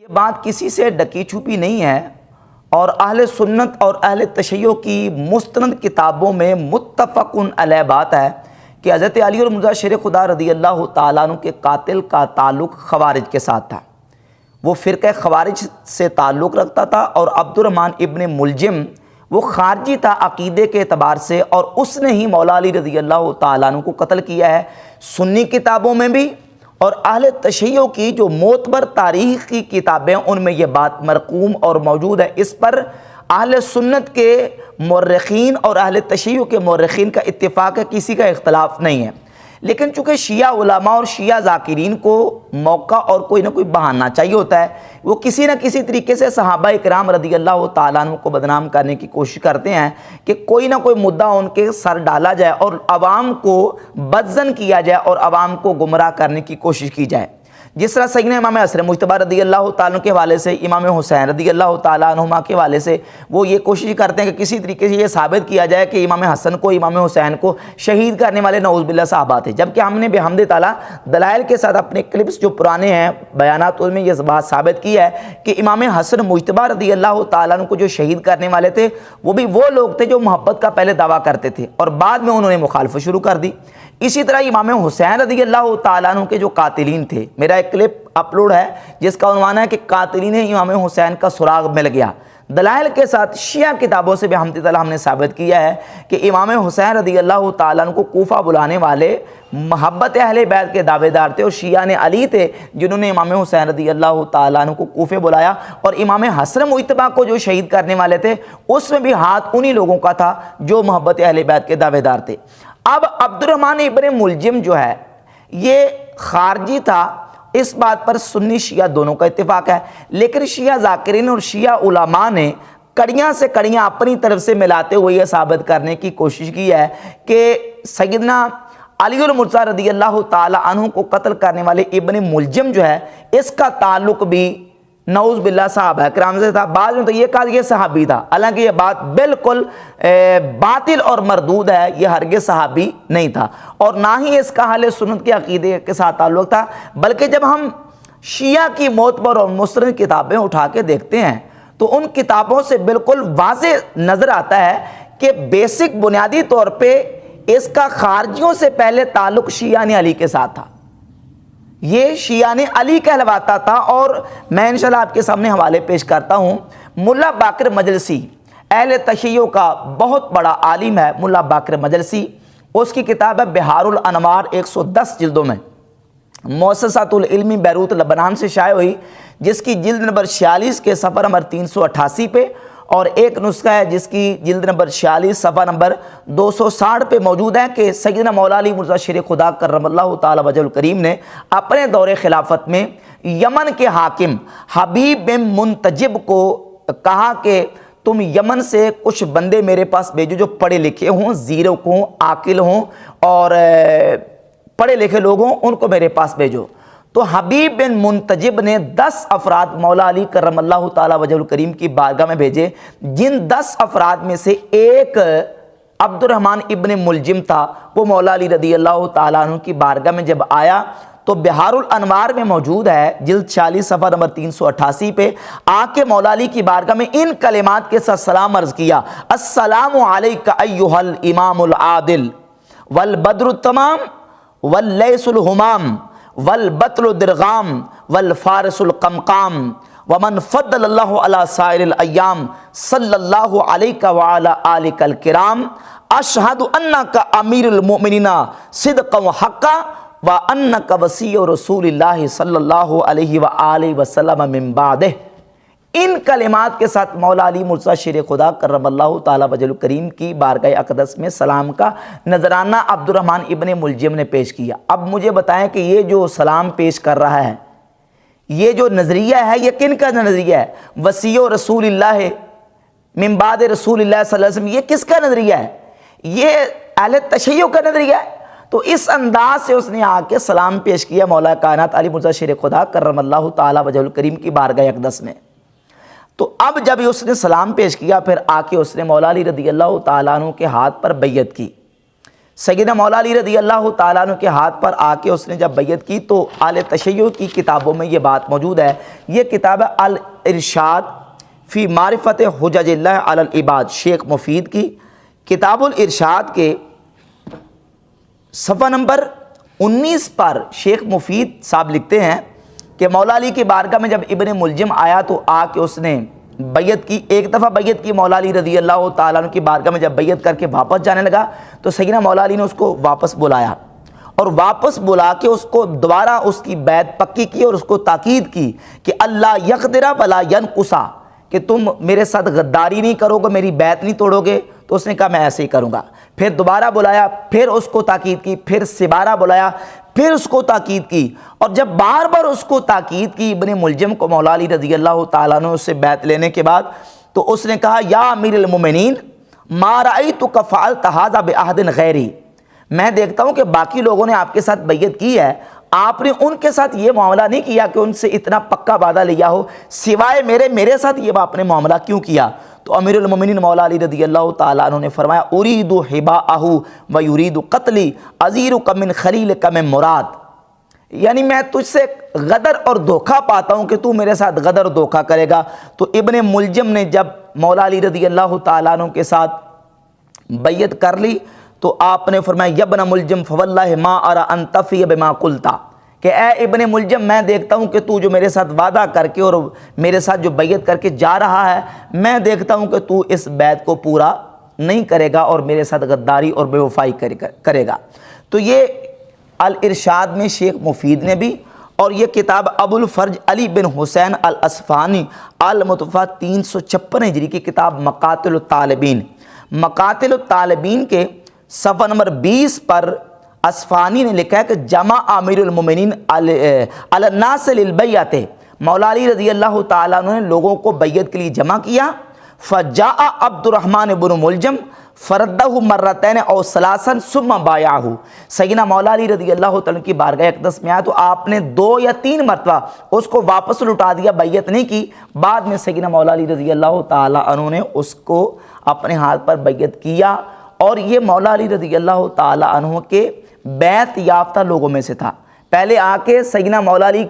یہ بات کسی سے ڈکی چھپی نہیں ہے اور اہل سنت اور اہل تشیع کی مستند کتابوں میں متفق علیہ بات ہے کہ حضرت علی اور مرزا شیر خدا رضی اللہ تعالیٰ عنہ کے قاتل کا تعلق خوارج کے ساتھ تھا۔ وہ فرقہ خوارج سے تعلق رکھتا تھا اور عبد الرحمن ابن ملجم وہ خارجی تھا عقیدے کے اعتبار سے، اور اس نے ہی مولا علی رضی اللہ تعالیٰ عنہ کو قتل کیا ہے۔ سنی کتابوں میں بھی اور اہل تشیع کی جو معتبر تاریخ کی کتابیں ان میں یہ بات مرقوم اور موجود ہے۔ اس پر اہل سنت کے مورخین اور اہل تشیع کے مورخین کا اتفاق ہے، کسی کا اختلاف نہیں ہے۔ لیکن چونکہ شیعہ علماء اور شیعہ ذاکرین کو موقع اور کوئی نہ کوئی بہانہ چاہیے ہوتا ہے، وہ کسی نہ کسی طریقے سے صحابہ اکرام رضی اللہ تعالیٰ عنہ کو بدنام کرنے کی کوشش کرتے ہیں کہ کوئی نہ کوئی مدعا ان کے سر ڈالا جائے اور عوام کو بدظن کیا جائے اور عوام کو گمراہ کرنے کی کوشش کی جائے۔ جس طرح سیدنا امام عصر مجتبی رضی اللہ تعالیٰ عنہ کے حوالے سے، امام حسین رضی اللہ تعالیٰ عنہما کے حوالے سے وہ یہ کوشش کرتے ہیں کہ کسی طریقے سے یہ ثابت کیا جائے کہ امام حسن کو، امام حسین کو شہید کرنے والے نعوذ باللہ صحابہ تھے، جبکہ ہم نے بحمد تعالیٰ دلائل کے ساتھ اپنے کلپس جو پرانے ہیں بیانات ان میں یہ بات ثابت کی ہے کہ امام حسن مجتبی رضی اللہ تعالیٰ عنہ کو جو شہید کرنے والے تھے وہ بھی وہ لوگ تھے جو محبت کا پہلے دعویٰ کرتے تھے اور بعد میں انہوں نے مخالفت شروع کر دی۔ اسی طرح امام حسین رضی اللہ تعالیٰ عنہ کے جو قاتلین تھے، میرا ایک کلپ اپلوڈ ہے جس کا عنوان ہے کہ قاتلین امام حسین کا سراغ مل گیا، دلائل کے ساتھ شیعہ کتابوں سے بھی ہم نے ثابت کیا ہے کہ امام حسین رضی اللہ تعالیٰ عنہ کو کوفہ بلانے والے محبت اہل بیت کے دعوے دار تھے، اور شیعہ نے علی تھے جنہوں نے امام حسین رضی اللہ تعالیٰ عنہ کو کوفے بلایا، اور امام حسن مجتبی کو جو شہید کرنے والے تھے اس میں بھی ہاتھ انہی لوگوں کا تھا جو محبت اہل بیت کے دعوے دار تھے۔ اب عبد الرحمن ابن ملجم جو ہے یہ خارجی تھا، اس بات پر سنی شیعہ دونوں کا اتفاق ہے، لیکن شیعہ ذاکرین اور شیعہ علماء نے کڑیاں سے کڑیاں اپنی طرف سے ملاتے ہوئے یہ ثابت کرنے کی کوشش کی ہے کہ سیدنا علی المرتضیٰ رضی اللہ تعالی عنہ کو قتل کرنے والے ابن ملجم جو ہے اس کا تعلق بھی نعوذ باللہ صحابہ کرام سے تھا۔ بعض میں تو یہ کہا کہ یہ صحابی تھا، حالانکہ یہ بات بالکل باطل اور مردود ہے، یہ ہرگز صحابی نہیں تھا اور نہ ہی اس کا اہل سنت کے عقیدے کے ساتھ تعلق تھا، بلکہ جب ہم شیعہ کی معتبر اور مستند کتابیں اٹھا کے دیکھتے ہیں تو ان کتابوں سے بالکل واضح نظر آتا ہے کہ بیسک بنیادی طور پہ اس کا خارجیوں سے پہلے تعلق شیعہ نے علی کے ساتھ تھا، یہ شیعہ نے علی کہلواتا تھا۔ اور میں انشاءاللہ آپ کے سامنے حوالے پیش کرتا ہوں، ملا باقر مجلسی اہل تشیع کا بہت بڑا عالم ہے، ملا باقر مجلسی، اس کی کتاب ہے بحار الانوار، 110 جلدوں میں مؤسسۃ العلم بیروت لبنان سے شائع ہوئی، جس کی جلد نمبر 46 کے صفحہ نمبر 388 پہ، اور ایک نسخہ ہے جس کی جلد نمبر 46 صفحہ نمبر 260 پہ موجود ہے کہ سیدنا مولا علی مرزا شیر خدا کرم اللہ تعالی وجہ الکریم نے اپنے دور خلافت میں یمن کے حاکم حبیب بن منتجب کو کہا کہ تم یمن سے کچھ بندے میرے پاس بھیجو جو پڑھے لکھے ہوں، زیرک ہوں، عاقل ہوں اور پڑھے لکھے لوگ ہوں، ان کو میرے پاس بھیجو۔ تو حبیب بن منتجب نے 10 افراد مولا علی کرم اللہ تعالی وجہ الکریم کی بارگاہ میں بھیجے، جن 10 افراد میں سے ایک عبد الرحمن ابن ملجم تھا۔ وہ مولا علی رضی اللہ تعالیٰ عنہ کی بارگاہ میں جب آیا تو بحار الانوار میں موجود ہے، جلد 46 صفحہ نمبر 388 پہ آ کے مولا علی کی بارگاہ میں ان کلمات کے ساتھ سلام عرض کیا: السلام علیک ایھا الامام العادل والبدر التمام واللیث الہمام والبطل الدرغام والفارس القمقام ومن فضل اللہ علی سائر الایام صلی اللہ علیہ وعلی آلک الکرام، اشہد انک امیر المؤمنین صدقا وحقا وانک وصی رسول اللہ صلی اللہ علیہ وآلہ وسلم من بعدہ۔ ان کلمات کے ساتھ مولا علی مرتضیٰ شیر خدا کرم اللہ تعالی وجہ الکریم کی بارگاہ اقدس میں سلام کا نذرانہ عبد الرحمن ابن ملجم نے پیش کیا۔ اب مجھے بتائیں کہ یہ جو سلام پیش کر رہا ہے، یہ جو نظریہ ہے یہ کن کا نظریہ ہے؟ وصی رسول اللہ من بعد رسول اللہ صلی اللہ علیہ وسلم، یہ کس کا نظریہ ہے؟ یہ اہل تشیع کا نظریہ ہے۔ تو اس انداز سے اس نے آ کے سلام پیش کیا مولا کائنات علی مرتضیٰ شیر خدا کرم اللہ تعالی وجہ الکریم کی بارگاہ اقدس میں۔ تو اب جب اس نے سلام پیش کیا، پھر آ کے اس نے مولا علی رضی اللہ تعالیٰ عنہ کے ہاتھ پر بیعت کی۔ سیدنا مولا علی رضی اللہ تعالیٰ عنہ کے ہاتھ پر آ کے اس نے جب بیعت کی تو اہل تشیع کی کتابوں میں یہ بات موجود ہے. یہ کتاب ہے الارشاد فی معرفت حجج اللہ علی العباد، شیخ مفید کی کتاب الارشاد کے صفحہ نمبر 19 پر شیخ مفید صاحب لکھتے ہیں کہ مولا علی کی بارگاہ میں جب ابن ملجم آیا تو آ کے اس نے بیعت کی. ایک دفعہ بیعت کی مولا علی رضی اللہ تعالیٰ عنہ کی بارگاہ میں جب بیعت کر کے واپس جانے لگا تو سیدنا مولا علی نے اس کو واپس بلایا اور واپس بلا کے اس کو دوبارہ اس کی بیعت پکی کی اور اس کو تاکید کی کہ اللہ یقدر ولا ینقصا، کہ تم میرے ساتھ غداری نہیں کرو گے، میری بیعت نہیں توڑو گے. تو اس نے کہا میں ایسے ہی کروں گا. پھر دوبارہ بلایا، پھر اس کو تاکید کی، پھر سبارہ بلایا، پھر اس کو تاکید کی. اور جب بار بار اس کو تاکید کی ابن ملجم کو مولا علی رضی اللہ تعالیٰ عنہ سے بیعت لینے کے بعد، تو اس نے کہا یا امیر المومنین ما رأیتک فعلت ھذا بعہد غیری، میں دیکھتا ہوں کہ باقی لوگوں نے آپ کے ساتھ بیعت کی ہے، آپ نے ان کے ساتھ یہ معاملہ نہیں کیا کہ ان سے اتنا پکا وعدہ لیا ہو، سوائے میرے ساتھ یہ آپ نے معاملہ کیوں کیا؟ تو امیر المومنین مولا علی رضی اللہ تعالیٰ عنہ نے فرمایا ارید حباءہ و یرید قتلی ازیرک من خلیلک من مراد، یعنی میں تجھ سے غدر اور دھوکہ پاتا ہوں کہ تو میرے ساتھ غدر اور دھوکہ کرے گا. تو ابن ملجم نے جب مولا علی رضی اللہ تعالیٰ عنہ کے ساتھ بیعت کر لی تو آپ نے فرمایا یا ابن ملجم فواللہ ما ارى ان تفی بما قلت، کہ اے ابن ملجم میں دیکھتا ہوں کہ تو جو میرے ساتھ وعدہ کر کے اور میرے ساتھ جو بیعت کر کے جا رہا ہے، میں دیکھتا ہوں کہ تو اس بیعت کو پورا نہیں کرے گا اور میرے ساتھ غداری اور بے وفائی کرے گا. تو یہ الارشاد میں شیخ مفید نے بھی، اور یہ کتاب ابو الفرج علی بن حسین الاصفہانی المتوفیٰ 356 ہجری کی کتاب مقاتل الطالبین کے صفحہ نمبر 20 پر اصفہانی نے لکھا ہے کہ جمع امیر المومنین علی الناس للبیعۃ، مولا علی رضی اللہ تعالیٰ عنہ نے لوگوں کو بیعت کے لیے جمع کیا. فجاء عبد الرحمن بن ملجم فردہ مرتین او ثلاثا ثم بایعہ، سیدنا مولا علی رضی اللہ تعالیٰ کی بارگاہ اقدس میں آیا تو آپ نے 2 یا 3 مرتبہ اس کو واپس لٹا دیا، بیعت نہیں کی. بعد میں سیدنا مولا علی رضی اللہ تعالیٰ عنہ نے اس کو اپنے ہاتھ پر بیعت کیا، اور یہ مولا علی رضی اللہ تعالیٰ عنہ کے بیعت یافتہ لوگوں میں سے تھا. پہلے آ کے سیدنا مولا علی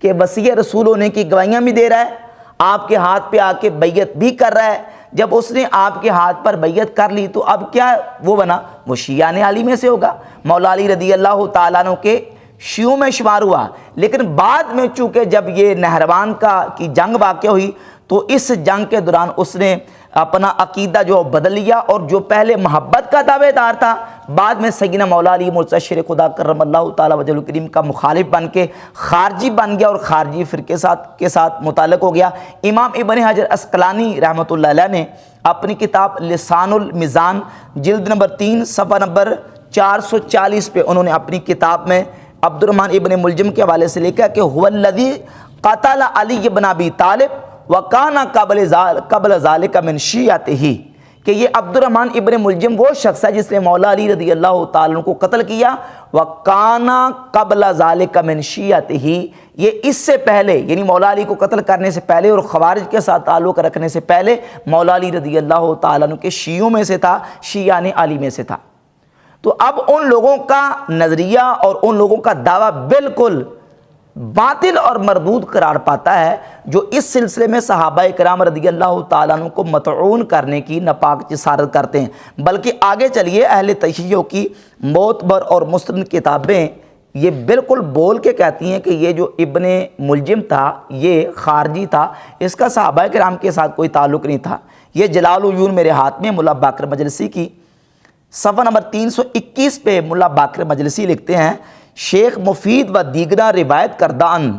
کے وصی رسول ہونے کی گواہیاں بھی دے رہا ہے، آپ کے ہاتھ پہ آ کے بیعت بھی کر رہا ہے. جب اس نے آپ کے ہاتھ پر بیعت کر لی تو اب کیا وہ بنا؟ وہ شیعان علی میں سے ہوگا، مولا علی رضی اللہ تعالیٰ عنہ کے شیعوں میں شمار ہوا. لیکن بعد میں چونکہ جب یہ نہروان کی جنگ واقع ہوئی تو اس جنگ کے دوران اس نے اپنا عقیدہ جو بدل لیا، اور جو پہلے محبت کا دعوے دار تھا بعد میں سیدنا مولا علی مرتضی شیر خدا کرم اللہ تعالیٰ وجہ الکریم کا مخالف بن کے خارجی بن گیا اور خارجی فرقے کے ساتھ متعلق ہو گیا. امام ابن حجر عسقلانی رحمۃ اللہ علیہ نے اپنی کتاب لسان المیزان جلد نمبر 3 صفحہ نمبر 440 پہ انہوں نے اپنی کتاب میں عبد الرحمن ابن ملجم کے حوالے سے لکھا کہ هو الذی قتل علی بن ابی طالب وکانا قبل ذالک من شیعتہ، کہ یہ عبد الرحمن ابن ملجم وہ شخص ہے جس نے مولا علی رضی اللہ تعالیٰ عنہ کو قتل کیا، وکانا قبل ذالک من شیعتہ، یہ اس سے پہلے یعنی مولا علی کو قتل کرنے سے پہلے اور خوارج کے ساتھ تعلق رکھنے سے پہلے مولا علی رضی اللہ تعالیٰ عنہ کے شیعوں میں سے تھا، شیعان علی میں سے تھا. تو اب ان لوگوں کا نظریہ اور ان لوگوں کا دعویٰ بالکل باطل اور مردود قرار پاتا ہے، جو اس سلسلے میں صحابہ کرام رضی اللہ تعالیٰ عنہ کو مطعون کرنے کی ناپاک جسارت کرتے ہیں. بلکہ آگے چلیے اہل تشیع کی معتبر اور مستند کتابیں یہ بالکل بول کے کہتی ہیں کہ یہ جو ابن ملجم تھا یہ خارجی تھا، اس کا صحابہ کرام کے ساتھ کوئی تعلق نہیں تھا. یہ جلال العیون میرے ہاتھ میں ملا باقر مجلسی کی صفحہ نمبر 321 پہ ملا باقر مجلسی لکھتے ہیں شیخ مفید و دیگرہ روایت کردان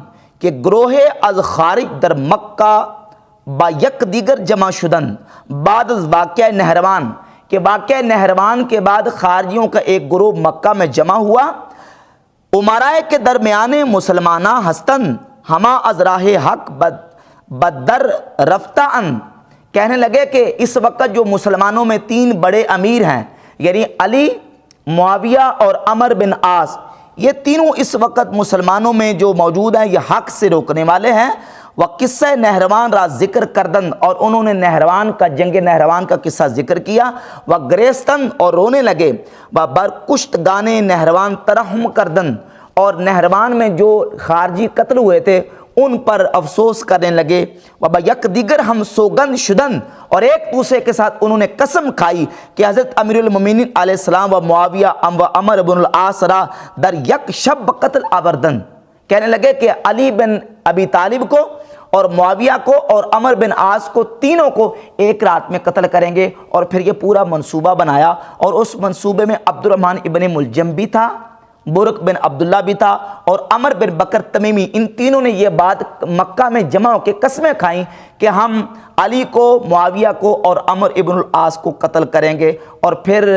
کہ گروہ از خارج در مکہ با یک دیگر جمع شدن بعد از واقعہ نہروان، کہ واقعہ نہروان کے بعد خارجیوں کا ایک گروہ مکہ میں جمع ہوا. امرائے کے درمیان مسلمانہ ہستن ہما از راہ حق بدر رفتہ ان، کہنے لگے کہ اس وقت جو مسلمانوں میں 3 بڑے امیر ہیں یعنی علی، معاویہ اور عمر بن عاص، یہ تینوں اس وقت مسلمانوں میں جو موجود ہیں یہ حق سے روکنے والے ہیں، و قصہ نہروان را ذکر کردن، اور انہوں نے نہروان کا، جنگ نہروان کا قصہ ذکر کیا، و گریستن اور رونے لگے، و برکشت گانے نہروان ترحم کردن، اور نہروان میں جو خارجی قتل ہوئے تھے ان پر افسوس کرنے لگے، و یک دیگر ہم سوگند شدن، اور ایک دوسرے کے ساتھ انہوں نے قسم کھائی کہ حضرت امیر المومنین علیہ السلام و معاویہ و عمر بن العاص را در یک شب قتل آوردن، کہنے لگے کہ علی بن ابی طالب کو اور معاویہ کو اور عمر بن عاص کو، تینوں کو ایک رات میں قتل کریں گے، اور پھر یہ پورا منصوبہ بنایا، اور اس منصوبے میں عبد الرحمن ابن ملجم بھی تھا، برق بن عبداللہ بھی تھا، اور عمر بن بکر تمیمی، ان تینوں نے یہ بات مکہ میں جمع ہو کے قسمیں کھائیں کہ ہم علی کو، معاویہ کو اور عمر ابن العاص کو قتل کریں گے، اور پھر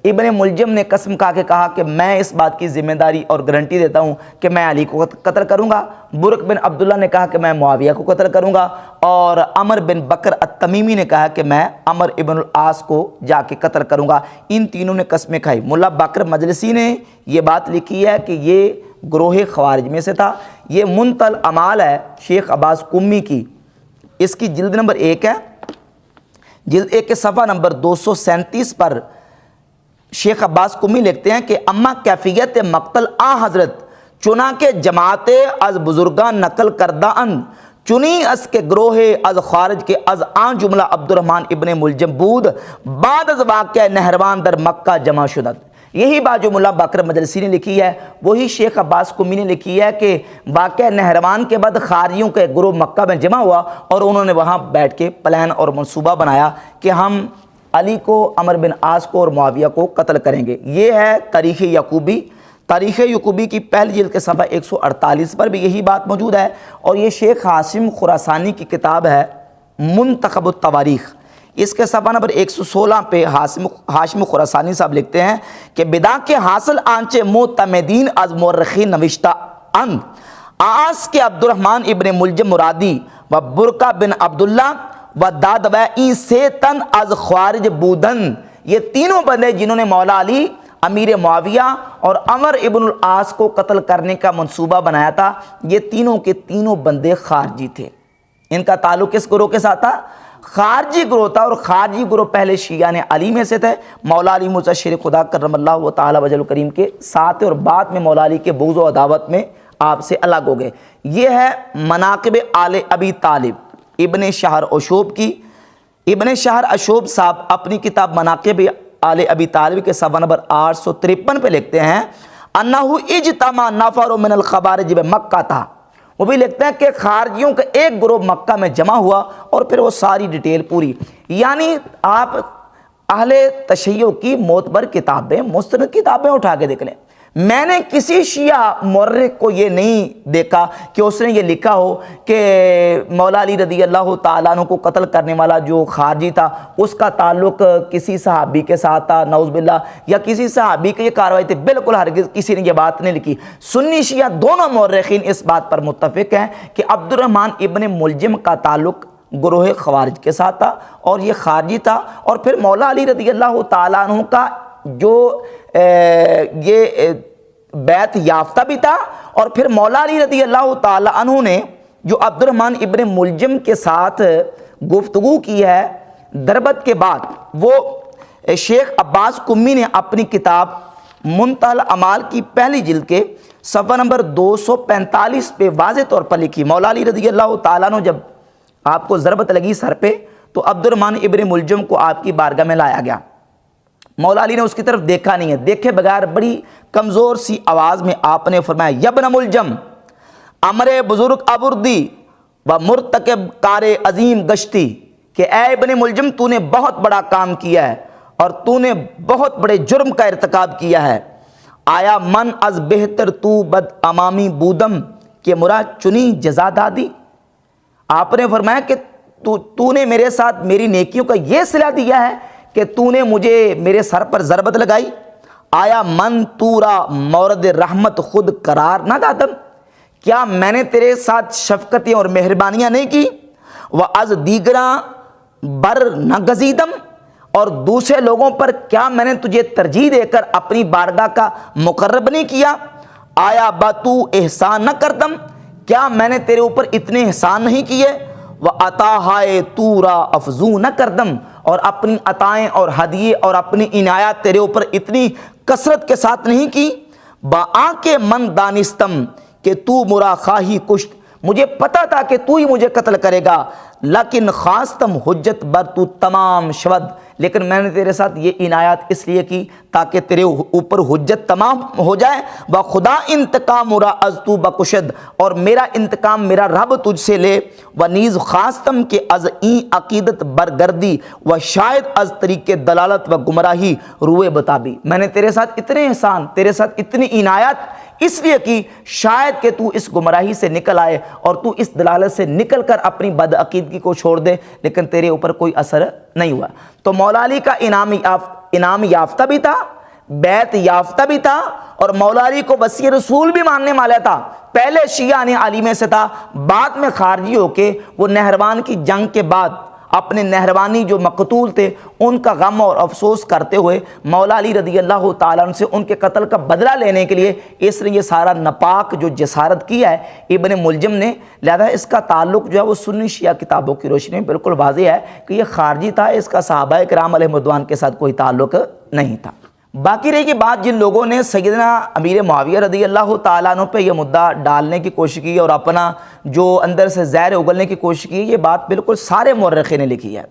ابن ملجم نے قسم کھا کے کہا کہ میں اس بات کی ذمہ داری اور گارنٹی دیتا ہوں کہ میں علی کو قتل کروں گا، برق بن عبداللہ نے کہا کہ میں معاویہ کو قتل کروں گا، اور عمر بن بکر التمیمی نے کہا کہ میں عمر ابن العاص کو جا کے قتل کروں گا، ان تینوں نے قسمیں کھائی۔ ملا باقر مجلسی نے یہ بات لکھی ہے کہ یہ گروہ خوارج میں سے تھا۔ یہ منتهى الاعمال ہے شیخ عباس قمی کی، اس کی جلد نمبر 1 ہے، جلد 1 کے صفحہ نمبر 237 پر شیخ عباس قمی لکھتے ہیں کہ اما کیفیت مقتل آ حضرت چنانکہ جماعت از بزرگان نقل کردہ ان چنی اس کے گروہ از خارج کے از آن جملہ عبد الرحمن ابن ملجم بود بعد از واقعہ نہروان در مکہ جمع شدت۔ یہی بات جو ملا باقر مجلسی نے لکھی ہے وہی شیخ عباس قمی نے لکھی ہے کہ واقعہ نہروان کے بعد خارجیوں کا ایک گروہ مکہ میں جمع ہوا، اور انہوں نے وہاں بیٹھ کے پلان اور منصوبہ بنایا کہ ہم علی کو، عمر بن عاص کو اور معاویہ کو قتل کریں گے۔ یہ ہے تاریخ یعقوبی، تاریخ یعقوبی کی پہلی جلد کے صفحہ 148 پر بھی یہی بات موجود ہے، اور یہ شیخ ہاشم خراسانی کی کتاب ہے منتخب التواریخ، اس کے صفحہ نمبر 116 پہ ہاشم خراسانی صاحب لکھتے ہیں کہ بدا کے حاصل آنچے معتمدین از مورخین نوشتہ ان آس کے عبد الرحمن ابن ملجم مرادی و برقہ بن عبداللہ و دادوئی سے تن از خوارج بودن، یہ تینوں بندے جنہوں نے مولا علی، امیر معاویہ اور عمر ابن العاص کو قتل کرنے کا منصوبہ بنایا تھا، یہ تینوں کے تینوں بندے خارجی تھے۔ ان کا تعلق کس گروہ کے ساتھ تھا؟ خارجی گروہ تھا، اور خارجی گروہ پہلے شیعان علی میں سے تھے، مولا علی مرتضی شیر خدا کرم اللہ تعالی وجہ کریم کے ساتھ، اور بعد میں مولا علی کے بغض و عداوت میں آپ سے الگ ہو گئے۔ یہ ہے مناقب آل ابی طالب ابن شہر اشوب کی۔ ابن شہر اشوب صاحب اپنی کتاب مناقب آل ابی طالب کے صفحہ نمبر 853 پہ لکھتے ہیں انہو اجتمع نفر من الخوارج بمکہ تھا، وہ بھی لکھتے ہیں کہ خارجیوں کا ایک گروہ مکہ میں جمع ہوا، اور پھر وہ ساری ڈیٹیل پوری، یعنی آپ اہل تشیع کی معتبر کتابیں، مستند کتابیں اٹھا کے دیکھ لیں، میں نے کسی شیعہ مورخ کو یہ نہیں دیکھا کہ اس نے یہ لکھا ہو کہ مولا علی رضی اللہ تعالیٰ عنہ کو قتل کرنے والا جو خارجی تھا اس کا تعلق کسی صحابی کے ساتھ تھا، نعوذ باللہ، یا کسی صحابی کی یہ کارروائی تھی، بالکل ہرگز کسی نے یہ بات نہیں لکھی۔ سنی شیعہ دونوں مورخین اس بات پر متفق ہیں کہ عبد الرحمن ابن ملجم کا تعلق گروہ خوارج کے ساتھ تھا، اور یہ خارجی تھا، اور پھر مولا علی رضی اللہ تعالیٰ عنہ کا جو یہ بیعت یافتہ بھی تھا، اور پھر مولا علی رضی اللہ تعالی عنہ نے جو عبد الرحمن ابن ملجم کے ساتھ گفتگو کی ہے دربت کے بعد، وہ شیخ عباس قمی نے اپنی کتاب منتهى الاعمال کی پہلی جلد کے صفحہ نمبر 245 پہ واضح طور پر لکھی۔ مولا علی رضی اللہ تعالیٰ عنہ جب آپ کو ضربت لگی سر پہ تو عبد الرحمن ابن ملجم کو آپ کی بارگاہ میں لایا گیا، مولا علی نے اس کی طرف دیکھا نہیں ہے، دیکھے بغیر بڑی کمزور سی آواز میں آپ نے فرمایا یبن ملجم امر بزرگ ابردی و مرتکب کار عظیم گشتی، کہ اے ابن ملجم تو نے بہت بڑا کام کیا ہے اور تو نے بہت بڑے جرم کا ارتکاب کیا ہے، آیا من از بہتر تو بد امامی بودم، کہ مراد چنی جزا دادی۔ آپ نے فرمایا کہ تو نے میرے ساتھ میری نیکیوں کا یہ صلہ دیا ہے کہ تو نے مجھے میرے سر پر ضربت لگائی، آیا من تورا مورد رحمت خود قرار نہ دادم، کیا میں نے تیرے ساتھ شفقتیں اور مہربانیاں نہیں کی، وَأَز دیگراں بر نہ گزیدم، اور دوسرے لوگوں پر کیا میں نے تجھے ترجیح دے کر اپنی بارگاہ کا مقرب نہیں کیا، آیا با تو احسان نہ کردم، کیا میں نے تیرے اوپر اتنے احسان نہیں کیے؟ وَعَطَاهَا تُورَا أَفْزُونَ کردم، اور اپنی عطائیں اور ہدیے اور اپنی عنایات تیرے اوپر اتنی کثرت کے ساتھ نہیں کی؟ بَآنکِ من دانستم کہ تو مرا خواہی کشت، مجھے پتا تھا کہ تو ہی مجھے قتل کرے گا، لیکن خواستم حجت بر تو تمام شود، لیکن میں نے تیرے ساتھ یہ عنایات اس لیے کی تاکہ تیرے اوپر حجت تمام ہو جائے۔ وخدا انتقام مرا از تو بکشد، اور میرا انتقام میرا رب تجھ سے لے۔ ونیز خواستم کہ از این عقیدت برگردی، و شاید از طریق دلالت و گمراہی روئے بتابی، میں نے تیرے ساتھ اتنے احسان، تیرے ساتھ اتنی عنایات اس لیے کی شاید کہ تو اس گمراہی سے نکل آئے اور تو اس دلالت سے نکل کر اپنی بدعقیدگی کو چھوڑ دے، لیکن تیرے اوپر کوئی اثر نہیں ہوا۔ تو مولا علی کا انعام یافتہ بھی تھا، بیعت یافتہ بھی تھا، اور مولا علی کو وصی رسول بھی ماننے والا تھا۔ پہلے شیعہ نے علی میں سے تھا، بعد میں خارجی ہو کے وہ نہروان کی جنگ کے بعد اپنے نہروانی جو مقتول تھے ان کا غم اور افسوس کرتے ہوئے مولا علی رضی اللہ تعالیٰ عنہ سے ان کے قتل کا بدلہ لینے کے لیے اس نے یہ سارا ناپاک جو جسارت کیا ہے ابن ملجم نے، لہذا اس کا تعلق جو ہے وہ سنی شیعہ کتابوں کی روشنی میں بالکل واضح ہے کہ یہ خارجی تھا، اس کا صحابہ کرام علیہ رضوان کے ساتھ کوئی تعلق نہیں تھا۔ باقی رہی کہ بات جن لوگوں نے سیدنا امیر معاویہ رضی اللہ تعالیٰ عنہ پہ یہ مدعا ڈالنے کی کوشش کی اور اپنا جو اندر سے زہر اگلنے کی کوشش کی، یہ بات بالکل سارے مورخین نے لکھی ہے۔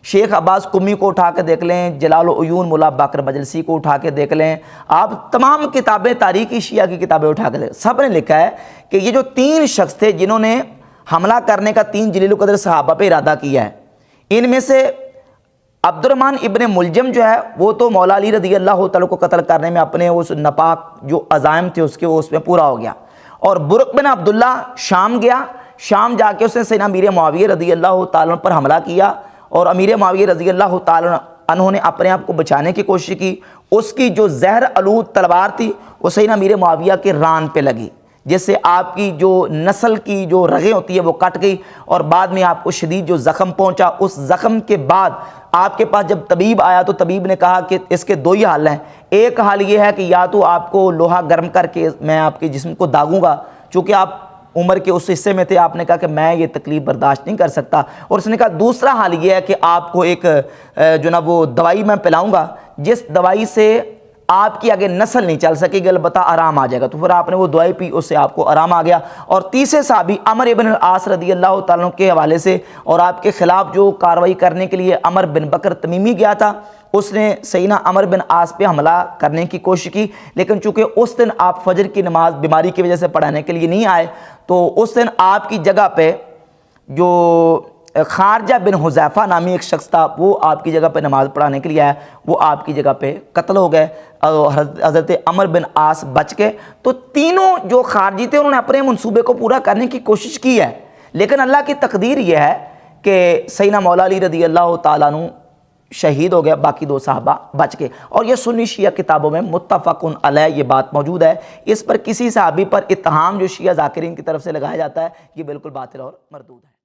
شیخ عباس قمی کو اٹھا کے دیکھ لیں، جلال العیون مولا باقر مجلسی کو اٹھا کے دیکھ لیں، آپ تمام کتابیں تاریخی شیعہ کی کتابیں اٹھا کے دیکھ لیں، سب نے لکھا ہے کہ یہ جو تین شخص تھے جنہوں نے حملہ کرنے کا تین جلیل القدر صحابہ پہ ارادہ کیا ہے، ان میں سے عبد الرحمن ابن ملجم جو ہے وہ تو مولا علی رضی اللہ تعالیٰ کو قتل کرنے میں اپنے اس ناپاک جو عزائم تھے اس کے وہ اس میں پورا ہو گیا، اور برق بن عبداللہ شام گیا، شام جا کے اس نے سیدنا امیر معاویہ رضی اللہ تعالیٰ پر حملہ کیا، اور امیر معاویہ رضی اللہ تعالیٰ عنہ نے اپنے آپ کو بچانے کی کوشش کی، اس کی جو زہر آلود تلوار تھی وہ سیدنا امیر معاویہ کے ران پہ لگی، جس سے آپ کی جو نسل کی جو رگیں ہوتی ہے وہ کٹ گئی، اور بعد میں آپ کو شدید جو زخم پہنچا، اس زخم کے بعد آپ کے پاس جب طبیب آیا تو طبیب نے کہا کہ اس کے دو ہی حال ہیں، ایک حال یہ ہے کہ یا تو آپ کو لوہا گرم کر کے میں آپ کے جسم کو داغوں گا، چونکہ آپ عمر کے اس حصے میں تھے، آپ نے کہا کہ میں یہ تکلیف برداشت نہیں کر سکتا، اور اس نے کہا دوسرا حال یہ ہے کہ آپ کو ایک جو نا وہ دوائی میں پلاؤں گا جس دوائی سے آپ کی آگے نسل نہیں چل سکے گی، البتہ آرام آ جائے گا، تو پھر آپ نے وہ دوائی پی، اس سے آپ کو آرام آ گیا۔ اور تیسرے صحابی عمر بن العاص رضی اللہ تعالیٰ کے حوالے سے اور آپ کے خلاف جو کارروائی کرنے کے لیے عمر بن بکر تمیمی گیا تھا، اس نے سیدنا عمر بن عاص پہ حملہ کرنے کی کوشش کی، لیکن چونکہ اس دن آپ فجر کی نماز بیماری کی وجہ سے پڑھانے کے لیے نہیں آئے، تو اس دن آپ کی جگہ پہ جو خارجہ بن حذیفہ نامی ایک شخص تھا وہ آپ کی جگہ پہ نماز پڑھانے کے لیے آیا، وہ آپ کی جگہ پہ قتل ہو گئے، اور حضرت عمر بن عاص بچ گئے۔ تو تینوں جو خارجی تھے انہوں نے اپنے منصوبے کو پورا کرنے کی کوشش کی ہے، لیکن اللہ کی تقدیر یہ ہے کہ سیدنا مولا علی رضی اللہ تعالیٰ عنہ شہید ہو گیا، باقی دو صحابہ بچ گئے، اور یہ سنی شیعہ کتابوں میں متفقن علیہ یہ بات موجود ہے۔ اس پر کسی صحابی پر اتہام جو شیعہ ذاکرین کی طرف سے لگایا جاتا ہے یہ بالکل باطل اور مردود ہے۔